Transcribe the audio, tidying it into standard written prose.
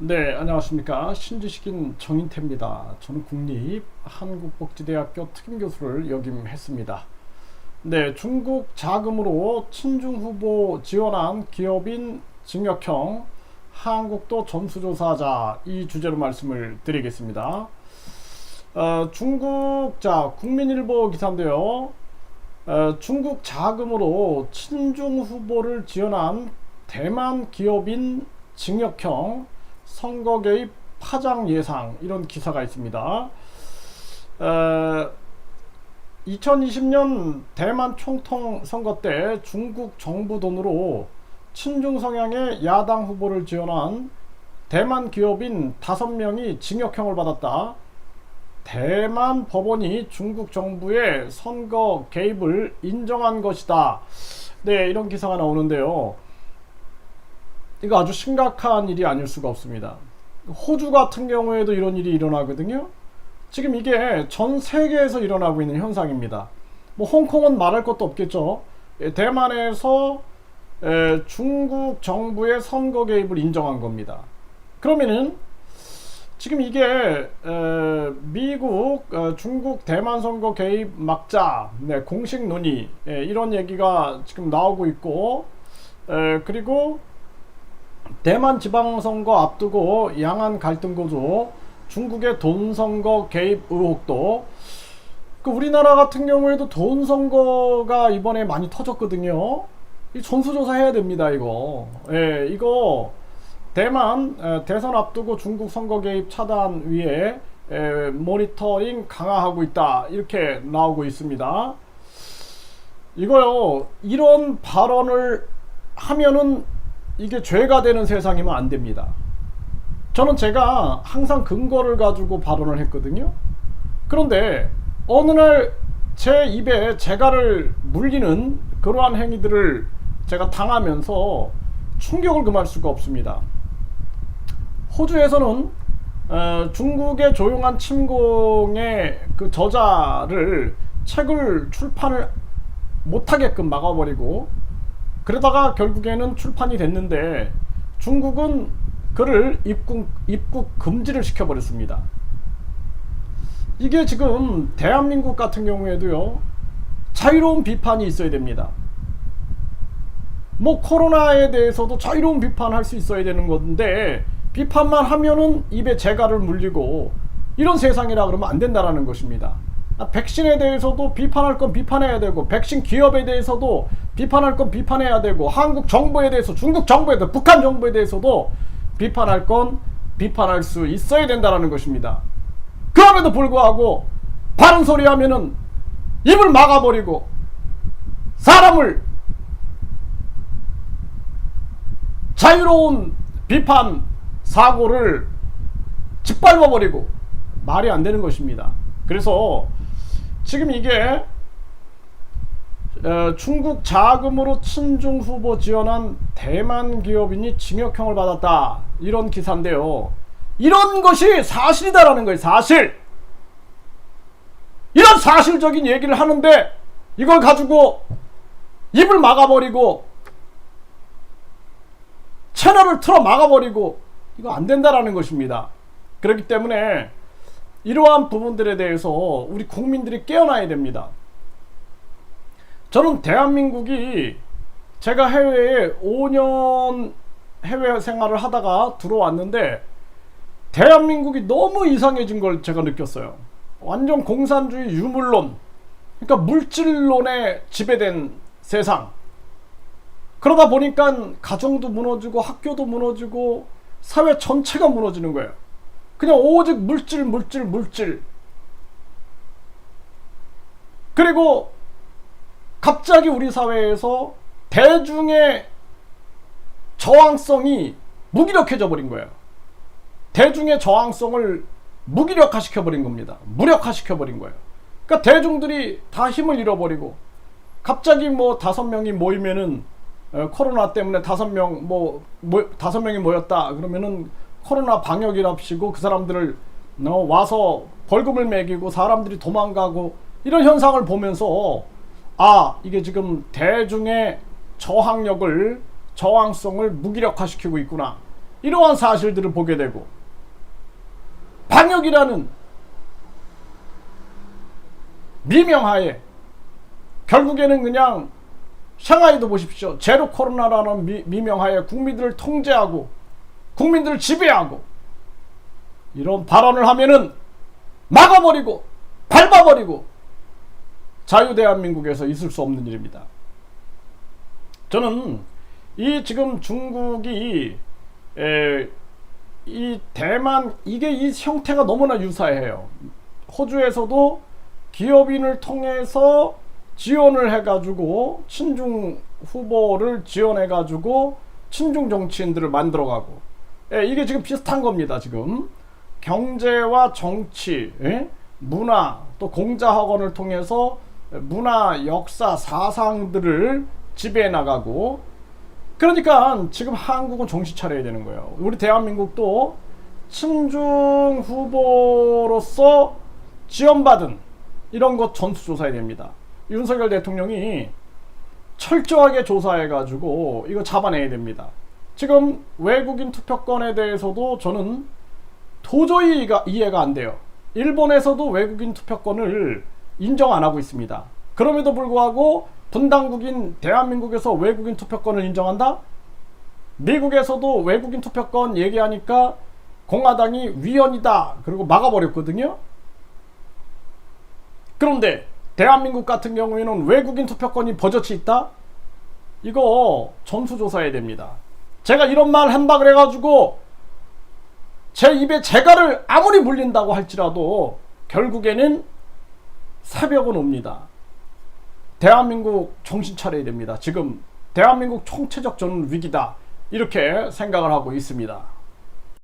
네, 안녕하십니까. 신지식인 정인태입니다. 저는 국립한국복지대학교 특임교수를 역임했습니다. 네, 중국 자금으로 친중 후보 지원한 기업인 징역형 한국도 전수조사하자, 이 주제로 말씀을 드리겠습니다. 국민일보 기사인데요. 중국 자금으로 친중 후보를 지원한 대만 기업인 징역형 선거 개입 파장 예상, 이런 기사가 있습니다. 2020년 대만 총통 선거 때 중국 정부 돈으로 친중 성향의 야당 후보를 지원한 대만 기업인 5명이 징역형을 받았다. 대만 법원이 중국 정부의 선거 개입을 인정한 것이다. 네, 이런 기사가 나오는데요. 이거 아주 심각한 일이 아닐 수가 없습니다. 호주 같은 경우에도 이런 일이 일어나거든요. 지금 이게 전 세계에서 일어나고 있는 현상입니다. 뭐 홍콩은 말할 것도 없겠죠. 대만에서 중국 정부의 선거 개입을 인정한 겁니다. 그러면은 지금 이게 미국, 중국 대만 선거 개입 막자, 공식 논의, 이런 얘기가 지금 나오고 있고, 그리고 대만 지방선거 앞두고 양안 갈등 고조, 중국의 돈선거 개입 의혹도, 우리나라 같은 경우에도 돈선거가 이번에 많이 터졌거든요. 이 전수조사 해야 됩니다, 이거. 이거 대만 대선 앞두고 중국 선거 개입 차단 위에 모니터링 강화하고 있다, 이렇게 나오고 있습니다. 이거요, 이런 발언을 하면은 이게 죄가 되는 세상이면 안 됩니다. 저는 제가 항상 근거를 가지고 발언을 했거든요. 그런데 어느 날 제 입에 재갈을 물리는 그러한 행위들을 제가 당하면서 충격을 금할 수가 없습니다. 호주에서는 중국의 조용한 침공의 그 저자를 책을 출판을 못하게끔 막아버리고, 그러다가 결국에는 출판이 됐는데 중국은 그를 입국 금지를 시켜버렸습니다. 이게 지금 대한민국 같은 경우에도요, 자유로운 비판이 있어야 됩니다. 뭐 코로나에 대해서도 자유로운 비판할 수 있어야 되는 건데, 비판만 하면은 입에 재갈을 물리고, 이런 세상이라 그러면 안 된다라는 것입니다. 백신에 대해서도 비판할 건 비판해야 되고, 백신 기업에 대해서도 비판할 건 비판해야 되고, 한국 정부에 대해서, 중국 정부에 대해서, 북한 정부에 대해서도 비판할 건 비판할 수 있어야 된다는 것입니다. 그럼에도 불구하고 바른 소리 하면은 입을 막아버리고, 사람을 자유로운 비판 사고를 짓밟아버리고, 말이 안 되는 것입니다. 그래서 지금 이게 중국 자금으로 친중 후보 지원한 대만 기업인이 징역형을 받았다, 이런 기사인데요. 이런 것이 사실이다라는 거예요. 사실. 이런 사실적인 얘기를 하는데 이걸 가지고 입을 막아버리고 채널을 틀어 막아버리고, 이거 안 된다라는 것입니다. 그렇기 때문에 이러한 부분들에 대해서 우리 국민들이 깨어나야 됩니다. 저는 대한민국이, 제가 해외에 5년 해외 생활을 하다가 들어왔는데 대한민국이 너무 이상해진 걸 제가 느꼈어요. 완전 공산주의 유물론, 그러니까 물질론에 지배된 세상. 그러다 보니까 가정도 무너지고 학교도 무너지고 사회 전체가 무너지는 거예요. 그냥 오직 물질. 그리고 갑자기 우리 사회에서 대중의 저항성이 무기력해져 버린 거예요. 대중의 저항성을 무기력화시켜 버린 겁니다. 무력화시켜 버린 거예요. 그러니까 대중들이 다 힘을 잃어버리고, 갑자기 뭐 5명이 모이면은 코로나 때문에 5명이 모였다 그러면은 코로나 방역이랍시고 그 사람들을 와서 벌금을 매기고 사람들이 도망가고, 이런 현상을 보면서 이게 지금 대중의 저항성을 무기력화시키고 있구나. 이러한 사실들을 보게 되고, 방역이라는 미명하에 결국에는 그냥 샹하이도 보십시오. 제로 코로나라는 미명하에 국민들을 통제하고 국민들을 지배하고, 이런 발언을 하면은 막아버리고 밟아버리고 자유대한민국에서 있을 수 없는 일입니다. 저는 이 지금 중국이 이 대만, 이게 이 형태가 너무나 유사해요. 호주에서도 기업인을 통해서 지원을 해가지고 친중 후보를 지원해가지고 친중 정치인들을 만들어가고, 이게 지금 비슷한 겁니다. 지금 경제와 정치, 문화, 또 공자학원을 통해서 문화, 역사, 사상들을 지배해 나가고, 그러니까 지금 한국은 정신 차려야 되는 거예요. 우리 대한민국도 친중 후보로서 지원받은 이런 것 전수조사해야 됩니다. 윤석열 대통령이 철저하게 조사해가지고 이거 잡아내야 됩니다. 지금 외국인 투표권에 대해서도 저는 도저히 이해가 안 돼요. 일본에서도 외국인 투표권을 인정 안 하고 있습니다. 그럼에도 불구하고 분당국인 대한민국에서 외국인 투표권을 인정한다? 미국에서도 외국인 투표권 얘기하니까 공화당이 위헌이다 그리고 막아버렸거든요. 그런데 대한민국 같은 경우에는 외국인 투표권이 버젓이 있다? 이거 전수조사해야 됩니다. 제가 이런 말 한다 그래가지고 제 입에 재갈을 아무리 물린다고 할지라도 결국에는 새벽은 옵니다. 대한민국 정신 차려야 됩니다. 지금 대한민국 총체적 저는 위기다, 이렇게 생각을 하고 있습니다.